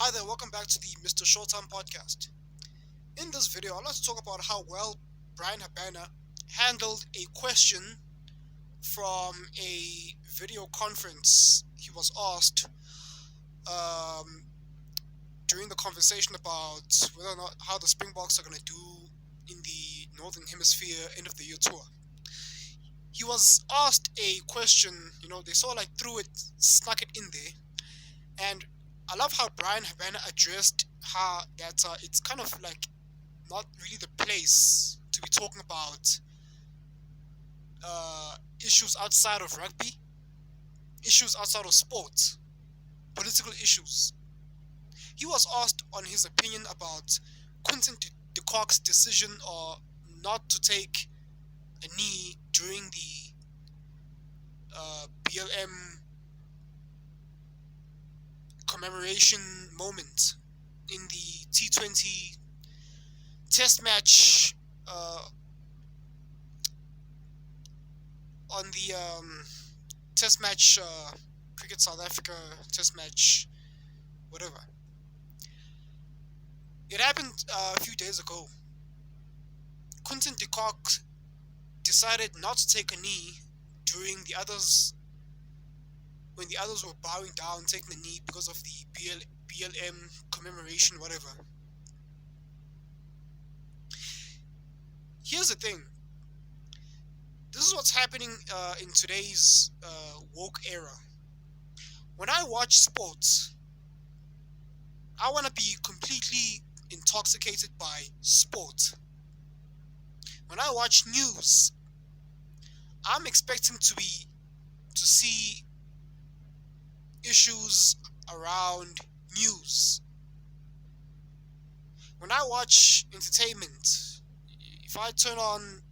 Hi there, welcome back to the MrShowTym podcast. In this video, I'd like to talk about how well Bryan Habana handled a question from a video conference he was asked um, during the conversation about whether or not how the Springboks are going to do in the Northern Hemisphere end of the year tour. He was asked a question, they sort of like threw it, snuck it in there, and I love how Bryan Habana addressed how that it's kind of like not really the place to be talking about issues outside of rugby, issues outside of sport, political issues. He was asked on his opinion about Quinton de Kock's decision or not to take a knee during the BLM commemoration moment in the T20 test match on the test match cricket South Africa test match, whatever. It happened a few days ago. Quinton de Kock decided not to take a knee during when the others were bowing down, taking the knee because of the BLM commemoration, whatever. Here's the thing. This is what's happening in today's woke era. When I watch sports, I want to be completely intoxicated by sport. When I watch news, I'm expecting to see issues around news. When I watch entertainment, if I turn on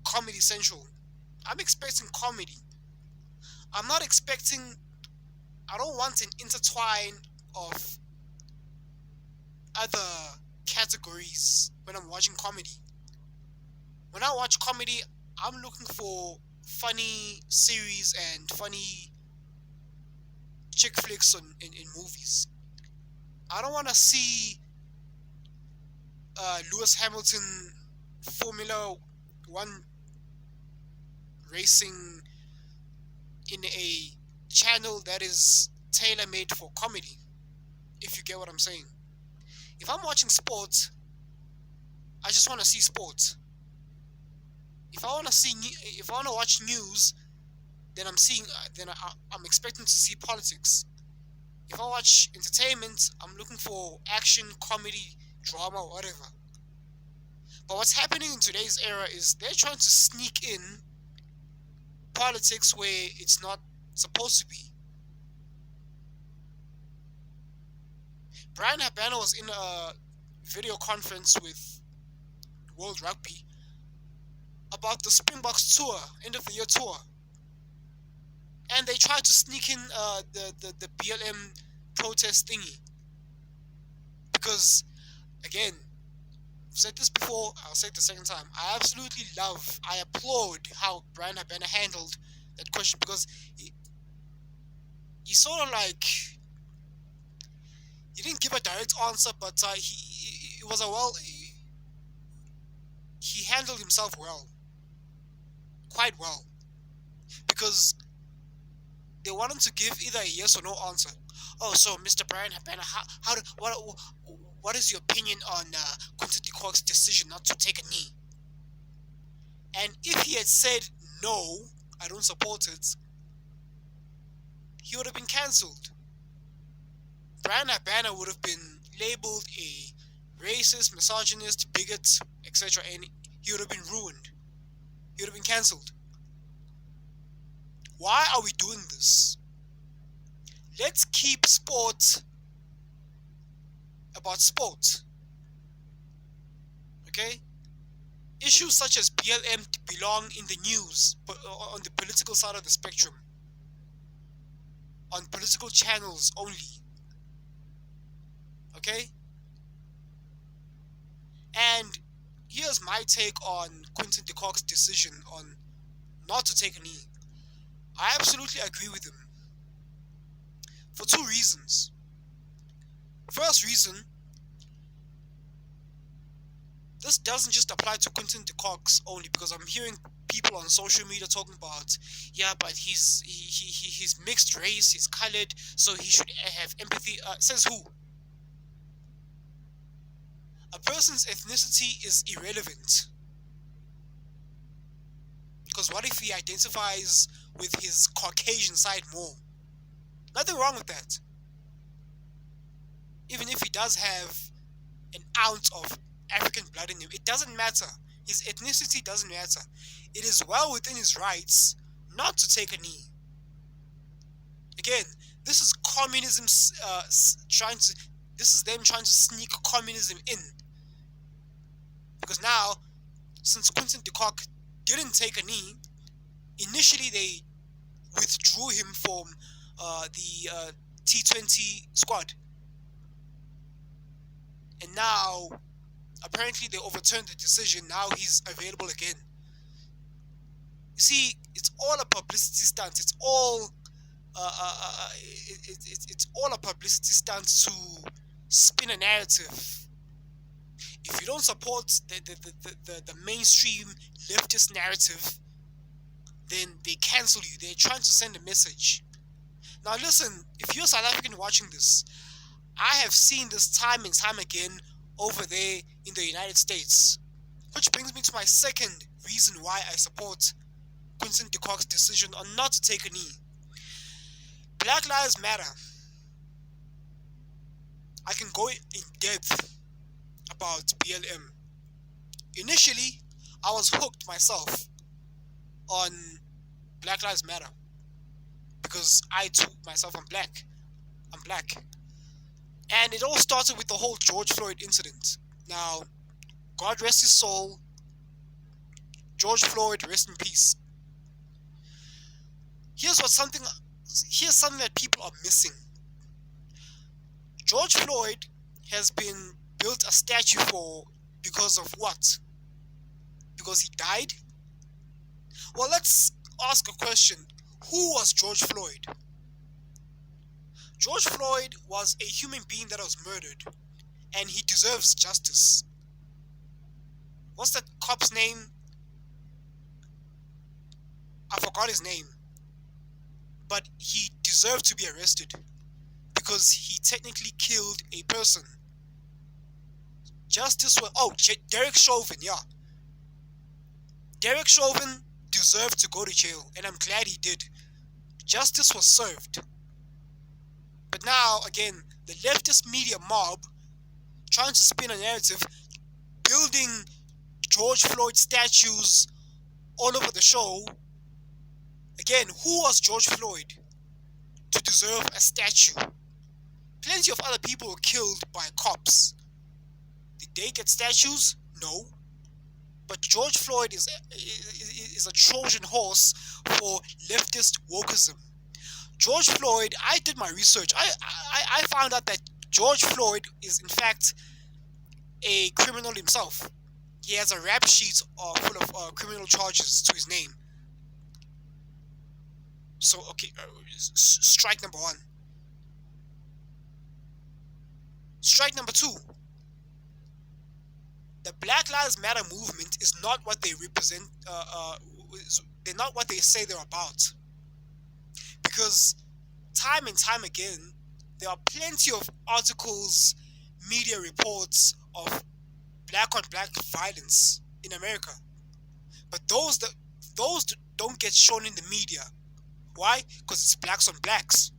Comedy Central, I'm expecting comedy. I'm not expecting. I don't want an intertwine of other categories when I'm watching comedy. When I watch comedy, I'm looking for funny series and funny chick flicks in movies. I don't want to see Lewis Hamilton Formula One racing in a channel that is tailor made for comedy, if you get what I'm saying. If I'm watching sports, I just want to see sports. If I want to watch news, then I'm expecting to see politics. If I watch entertainment, I'm looking for action, comedy, drama, whatever. But what's happening in today's era is they're trying to sneak in politics where it's not supposed to be. Bryan Habana was in a video conference with World Rugby about the Springboks tour, end of the year tour, and they tried to sneak in the BLM protest thingy because, again, I've said this before, I'll say it the second time. I applaud how Bryan Habana handled that question because he sort of like, he didn't give a direct answer, but he handled himself well, quite well, because they want him to give either a yes or no answer. Oh, so Mr. Bryan Habana, what is your opinion on Quinton de Kock's decision not to take a knee? And if he had said no, I don't support it, he would have been cancelled. Bryan Habana would have been labeled a racist, misogynist, bigot, etc., and he would have been ruined. He would have been cancelled. Why are we doing this? Let's keep sport about sport. Okay? Issues such as BLM belong in the news, but on the political side of the spectrum, on political channels only. Okay? And here's my take on Quinton de Kock's decision on not to take a knee. I absolutely agree with him for two reasons. First reason, this doesn't just apply to Quinton de Kock only, because I'm hearing people on social media talking about, yeah, but he's mixed race, he's colored, so he should have empathy. Says who? A person's ethnicity is irrelevant, because what if he identifies with his Caucasian side more? Nothing wrong with that. Even if he does have an ounce of African blood in him, it doesn't matter. His ethnicity doesn't matter. It is well within his rights not to take a knee. Again, this is communism trying to. This is them trying to sneak communism in. Because now, since Quinton de Kock didn't take a knee, initially they withdrew him from the T20 squad. And now, apparently they overturned the decision. Now he's available again. You see, it's all a publicity stunt. It's all it's all a publicity stunt to spin a narrative. If you don't support the mainstream leftist narrative, then they cancel you. They're trying to send a message. Now listen, if you're South African watching this, I have seen this time and time again over there in the United States. Which brings me to my second reason why I support Quinton de Kock's decision on not to take a knee. Black Lives Matter. I can go in depth about BLM. Initially, I was hooked myself on Black Lives Matter because I too myself am black. I'm black. And it all started with the whole George Floyd incident. Now, God rest his soul. George Floyd, rest in peace. Here's something that people are missing. George Floyd has been built a statue for because of what? Because he died? Well, let's ask a question. Who was George Floyd? George Floyd was a human being that was murdered, and he deserves justice. What's that cop's name? I forgot his name. But he deserved to be arrested because he technically killed a person. Justice was... Oh, Derek Chauvin, yeah. Derek Chauvin deserved to go to jail, and I'm glad he did. Justice was served. But now, again, the leftist media mob trying to spin a narrative, building George Floyd statues all over the show. Again, who was George Floyd to deserve a statue? Plenty of other people were killed by cops. Did they get statues? No. But George Floyd is a Trojan horse for leftist wokeism. George Floyd, I did my research. I found out that George Floyd is in fact a criminal himself. He has a rap sheet full of criminal charges to his name. So, okay, strike number one. Strike number two. The Black Lives Matter movement is not what they represent. They're not what they say they're about. Because time and time again, there are plenty of articles, media reports of black-on-black violence in America. But those don't get shown in the media. Why? Because it's blacks on blacks.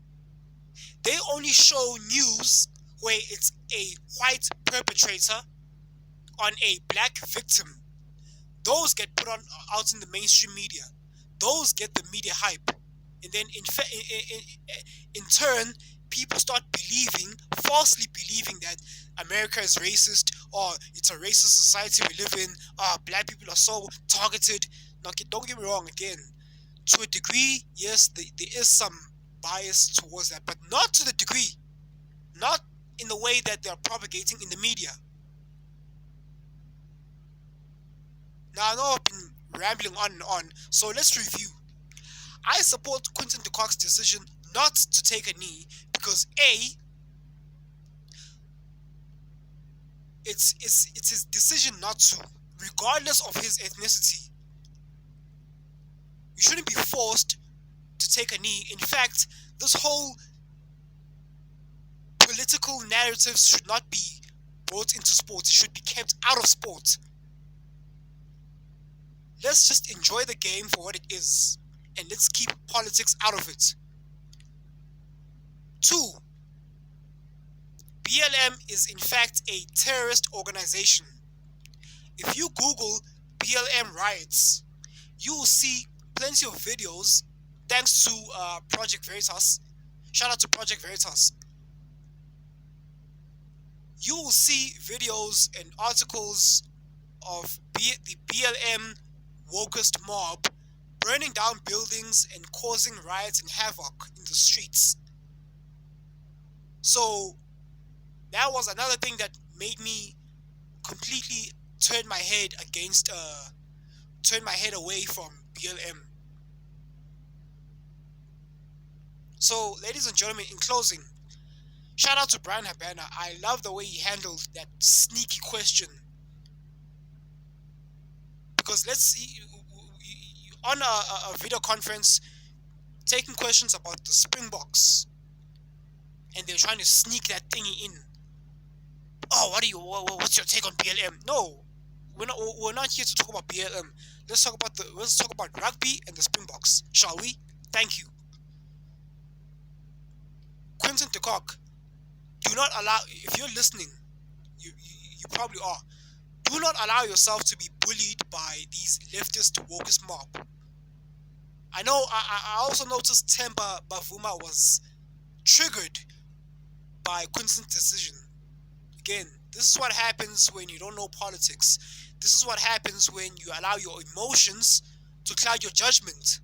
They only show news where it's a white perpetrator on a black victim. Those get put out in the mainstream media. Those get the media hype. And then in turn, people start falsely believing that America is racist, or it's a racist society we live in, black people are so targeted. Now, don't get me wrong, again, to a degree, yes, there is some bias towards that, but not to the degree, not in the way that they're propagating in the media. Now, I know I've been rambling on and on, so let's review. I support Quinton de Kock's decision not to take a knee because A, It's his decision not to, regardless of his ethnicity. You shouldn't be forced to take a knee. In fact, this whole political narratives should not be brought into sports. It should be kept out of sport. Let's just enjoy the game for what it is, and let's keep politics out of it. 2. BLM is in fact a terrorist organization. If you Google BLM riots, you will see plenty of videos, thanks to Project Veritas. Shout out to Project Veritas. You will see videos and articles of the BLM wokest mob burning down buildings and causing riots and havoc in the streets. So that was another thing that made me completely turn my head away from BLM. So, ladies and gentlemen, in closing, shout out to Bryan Habana. I love the way he handled that sneaky question. Because let's see, on a video conference, taking questions about the Springboks, and they're trying to sneak that thingy in. Oh, what's your take on BLM? No, we're not here to talk about BLM. Let's talk about rugby and the Springboks, shall we? Thank you. Quinton de Kock, do not allow, if you're listening, you probably are, do not allow yourself to be bullied by these leftist wokest mob. I know, I also noticed Temba Bavuma was triggered by Quinton's decision. Again, this is what happens when you don't know politics. This is what happens when you allow your emotions to cloud your judgment.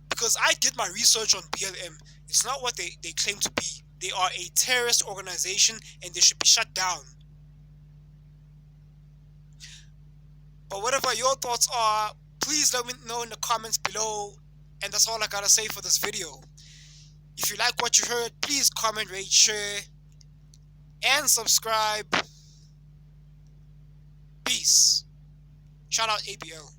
Because I did my research on BLM. It's not what they claim to be. They are a terrorist organization and they should be shut down. But whatever your thoughts are, please let me know in the comments below. And that's all I gotta say for this video. If you like what you heard, please comment, rate, share, and subscribe. Peace. Shout out ABL.